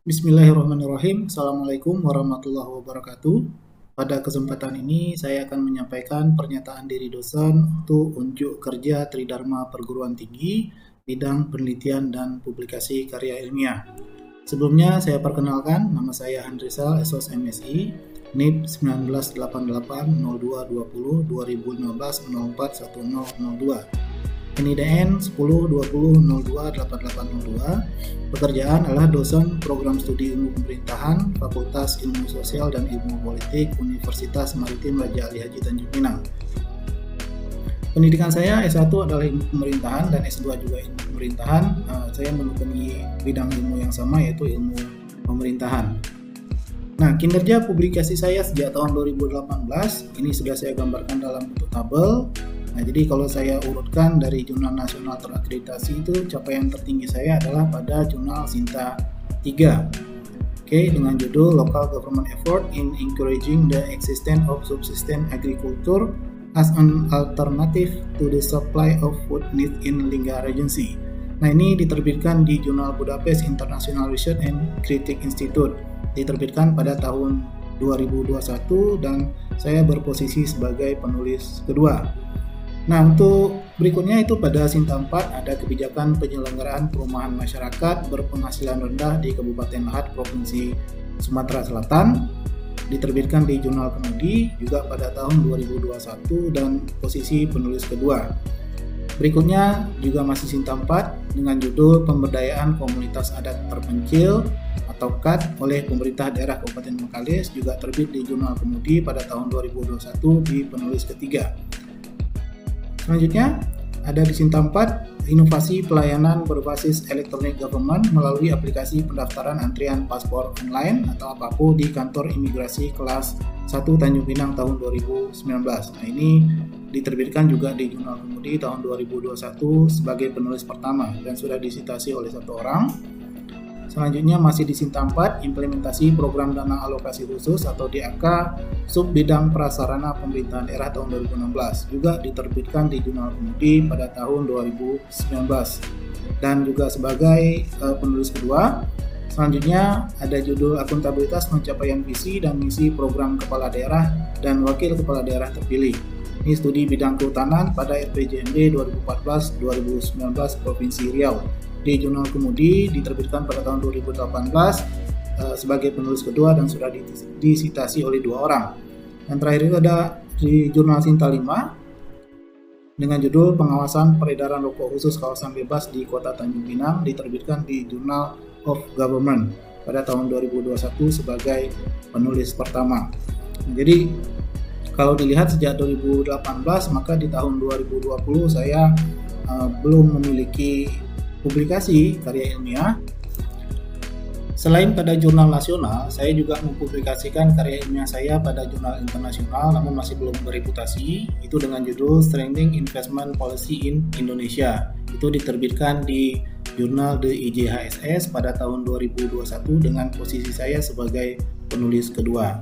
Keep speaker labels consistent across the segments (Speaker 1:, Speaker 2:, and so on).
Speaker 1: Bismillahirrahmanirrahim. Assalamualaikum warahmatullahi wabarakatuh. Pada kesempatan ini saya akan menyampaikan pernyataan diri dosen untuk unjuk kerja Tridharma Perguruan Tinggi bidang penelitian dan publikasi karya ilmiah. Sebelumnya saya perkenalkan, nama saya Handrisal SOS MSI, NIP 198802202015041002. NIDN 1020028802. Pekerjaan adalah dosen program studi ilmu pemerintahan, Fakultas Ilmu Sosial dan Ilmu Politik, Universitas Maritim Raja Ali Haji Tanjung Pinang. Pendidikan saya S1 adalah ilmu pemerintahan dan S2 juga ilmu pemerintahan. Saya menekuni bidang ilmu yang sama, yaitu ilmu pemerintahan. Nah, kinerja publikasi saya sejak tahun 2018 ini sudah saya gambarkan dalam bentuk tabel. Nah, jadi kalau saya urutkan dari jurnal nasional terakreditasi itu capaian tertinggi saya adalah pada jurnal Sinta 3. Dengan judul Local Government Effort in Encouraging the Existence of Subsistence Agriculture as an Alternative to the Supply of Food Needs in Lingga Regency. Nah, ini diterbitkan di jurnal Budapest International Research and Critique Institute. Diterbitkan pada tahun 2021 dan saya berposisi sebagai penulis kedua. Nah, untuk berikutnya itu pada Sinta 4 ada kebijakan penyelenggaraan perumahan masyarakat berpenghasilan rendah di Kabupaten Lahat, Provinsi Sumatera Selatan. Diterbitkan di Jurnal Kemudi juga pada tahun 2021 dan posisi penulis kedua. Berikutnya juga masih Sinta 4 dengan judul Pemberdayaan Komunitas Adat Terpencil atau KAT oleh Pemerintah Daerah Kabupaten Bengkalis, juga terbit di Jurnal Kemudi pada tahun 2021 di penulis ketiga. Selanjutnya ada di Sinta 4 inovasi pelayanan berbasis electronic government melalui aplikasi pendaftaran antrian paspor online atau APAPO di kantor imigrasi kelas 1 Tanjung Pinang tahun 2019. Nah, ini diterbitkan juga di Jurnal Kemudi tahun 2021 sebagai penulis pertama dan sudah disitasi oleh satu orang. Selanjutnya masih di Sinta 4, implementasi program dana alokasi khusus atau DAK sub bidang prasarana pemerintahan daerah tahun 2016, juga diterbitkan di Jurnal Kemudi pada tahun 2019 dan juga sebagai penulis kedua. Selanjutnya ada judul akuntabilitas pencapaian visi dan misi program kepala daerah dan wakil kepala daerah terpilih. Ini studi bidang kehutanan pada RPJMD 2014-2019 Provinsi Riau. Di Jurnal Kemudi diterbitkan pada tahun 2018 sebagai penulis kedua dan sudah disitasi oleh dua orang. Yang terakhir itu ada di Jurnal Sinta 5 dengan judul Pengawasan Peredaran Rokok Khusus Kawasan Bebas di Kota Tanjung Pinang, diterbitkan di Journal of Government pada tahun 2021 sebagai penulis pertama. Jadi kalau dilihat sejak 2018 maka di tahun 2020 saya belum memiliki publikasi karya ilmiah. Selain pada jurnal nasional, saya juga mempublikasikan karya ilmiah saya pada jurnal internasional namun masih belum bereputasi, itu dengan judul Strengthening Investment Policy in Indonesia. Itu diterbitkan di jurnal The IJHSS pada tahun 2021 dengan posisi saya sebagai penulis kedua.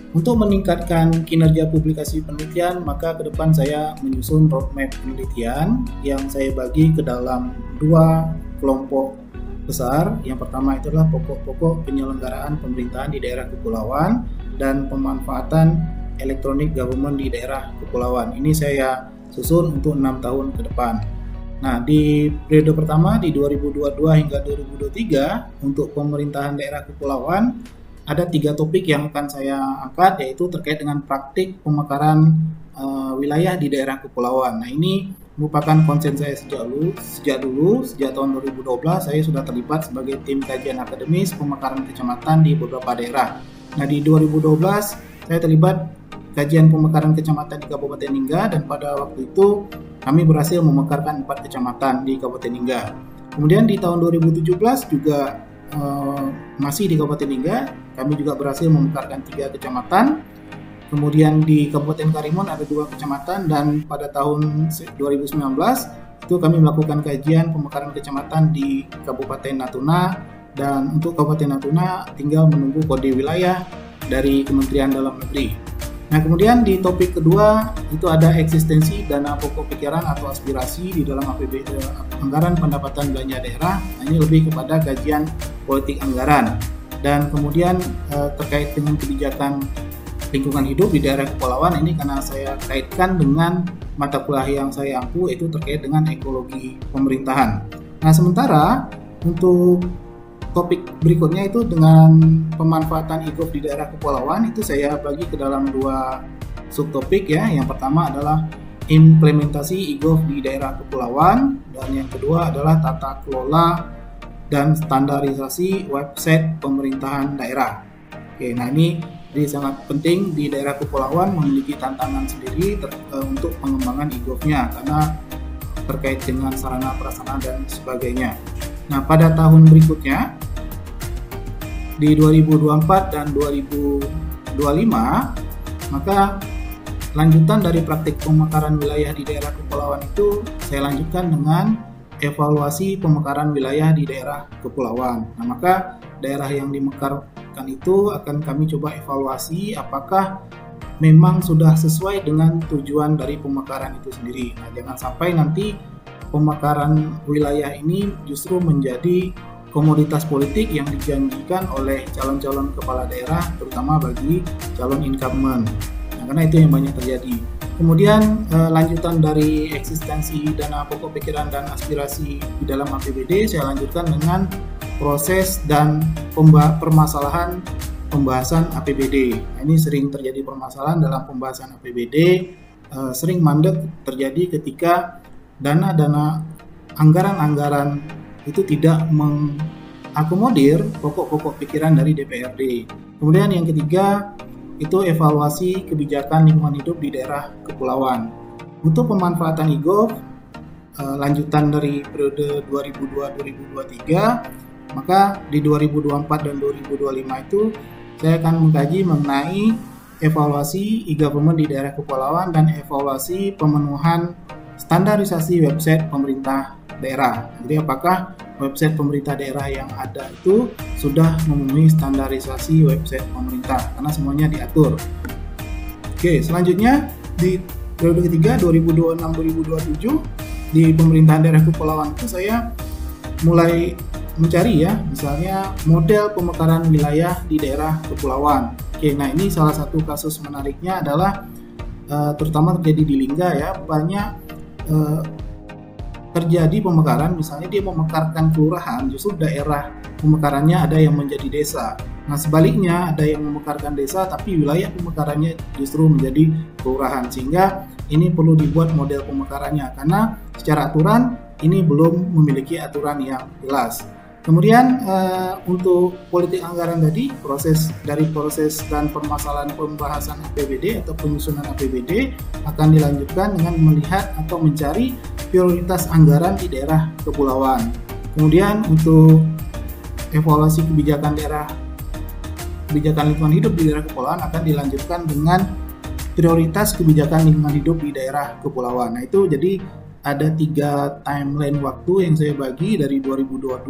Speaker 1: Untuk meningkatkan kinerja publikasi penelitian, maka ke depan saya menyusun roadmap penelitian yang saya bagi ke dalam dua kelompok besar. Yang pertama itu adalah pokok-pokok penyelenggaraan pemerintahan di daerah kepulauan dan pemanfaatan electronic government di daerah kepulauan. Ini saya susun untuk 6 tahun ke depan. Nah, di periode pertama di 2022 hingga 2023 untuk pemerintahan daerah kepulauan ada 3 topik yang akan saya angkat, yaitu terkait dengan praktik pemekaran wilayah di daerah kepulauan. Nah, ini merupakan konsen saya sejak tahun 2012 saya sudah terlibat sebagai tim kajian akademis pemekaran kecamatan di beberapa daerah. Nah, di 2012 saya terlibat kajian pemekaran kecamatan di Kabupaten Lingga dan pada waktu itu kami berhasil memekarkan 4 kecamatan di Kabupaten Lingga. Kemudian di tahun 2017 juga masih di Kabupaten Lingga, kami juga berhasil memekarkan 3 kecamatan. Kemudian di Kabupaten Karimun ada 2 kecamatan dan pada tahun 2019 itu kami melakukan kajian pemekaran kecamatan di Kabupaten Natuna dan untuk Kabupaten Natuna tinggal menunggu kode wilayah dari Kementerian Dalam Negeri. Nah, kemudian di topik kedua itu ada eksistensi dana pokok pikiran atau aspirasi di dalam APBD, anggaran pendapatan belanja daerah. Nah, ini lebih kepada kajian politik anggaran. Dan kemudian terkait dengan kebijakan lingkungan hidup di daerah kepulauan ini karena saya kaitkan dengan mata kuliah yang saya ampu, yaitu terkait dengan ekologi pemerintahan. Nah, sementara untuk topik berikutnya itu dengan pemanfaatan e-gov di daerah kepulauan, itu saya bagi ke dalam 2 subtopik ya. Yang pertama adalah implementasi e-gov di daerah kepulauan, dan yang kedua adalah tata kelola dan standarisasi website pemerintahan daerah. Oke, nah ini jadi sangat penting di daerah kepulauan memiliki tantangan sendiri untuk pengembangan e-gov-nya karena terkait dengan sarana prasarana dan sebagainya. Nah, pada tahun berikutnya di 2024 dan 2025, maka lanjutan dari praktik pemekaran wilayah di daerah kepulauan itu saya lanjutkan dengan evaluasi pemekaran wilayah di daerah kepulauan. Nah, maka daerah yang dimekarkan itu akan kami coba evaluasi apakah memang sudah sesuai dengan tujuan dari pemekaran itu sendiri. Nah, jangan sampai nanti pemekaran wilayah ini justru menjadi komoditas politik yang dijanjikan oleh calon-calon kepala daerah, terutama bagi calon incumbent. Nah, karena itu yang banyak terjadi. Kemudian lanjutan dari eksistensi dana pokok pikiran dan aspirasi di dalam APBD, saya lanjutkan dengan proses dan permasalahan pembahasan APBD. Nah, ini sering terjadi permasalahan dalam pembahasan APBD, sering mandek terjadi ketika dana-dana anggaran-anggaran itu tidak mengakomodir pokok-pokok pikiran dari DPRD. Kemudian yang ketiga itu evaluasi kebijakan lingkungan hidup di daerah kepulauan. Untuk pemanfaatan e-gov lanjutan dari periode 2002-2023, maka di 2024 dan 2025 itu saya akan mengkaji mengenai evaluasi e-government di daerah kepulauan dan evaluasi pemenuhan standarisasi website pemerintah daerah. Jadi apakah website pemerintah daerah yang ada itu sudah memenuhi standarisasi website pemerintah, karena semuanya diatur. Oke, selanjutnya di periode ketiga 2026-2027 di pemerintahan daerah kepulauan itu saya mulai mencari ya, misalnya model pemekaran wilayah di daerah kepulauan. Oke, nah ini salah satu kasus menariknya adalah terutama terjadi di Lingga ya, banyak terjadi pemekaran, misalnya dia memekarkan kelurahan, justru daerah pemekarannya ada yang menjadi desa. Nah, sebaliknya ada yang memekarkan desa tapi wilayah pemekarannya justru menjadi kelurahan, sehingga ini perlu dibuat model pemekarannya karena secara aturan ini belum memiliki aturan yang jelas. Kemudian untuk politik anggaran tadi, proses dan permasalahan pembahasan APBD atau penyusunan APBD akan dilanjutkan dengan melihat atau mencari prioritas anggaran di daerah kepulauan. Kemudian untuk evaluasi kebijakan lingkungan hidup di daerah kepulauan akan dilanjutkan dengan prioritas kebijakan lingkungan hidup di daerah kepulauan. Nah, itu jadi ada 3 timeline waktu yang saya bagi dari 2022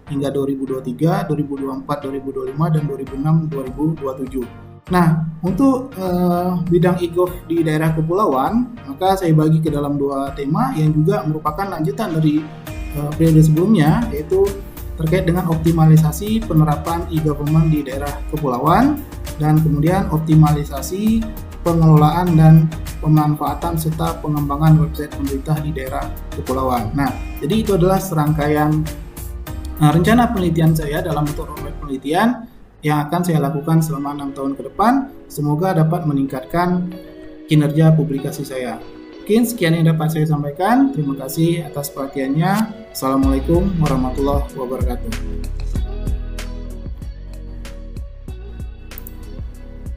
Speaker 1: hingga 2023, 2024, 2025, dan 2006, 2027. Nah, untuk bidang e-gov di daerah kepulauan, maka saya bagi ke dalam 2 tema yang juga merupakan lanjutan dari periode sebelumnya, yaitu terkait dengan optimalisasi penerapan e-government di daerah kepulauan, dan kemudian optimalisasi pengelolaan dan pemanfaatan serta pengembangan website pemerintah di daerah kepulauan. Nah, jadi itu adalah serangkaian rencana penelitian saya dalam bentuk roadmap penelitian yang akan saya lakukan selama 6 tahun ke depan. Semoga dapat meningkatkan kinerja publikasi saya. Mungkin sekian yang dapat saya sampaikan. Terima kasih atas perhatiannya. Assalamualaikum warahmatullahi wabarakatuh.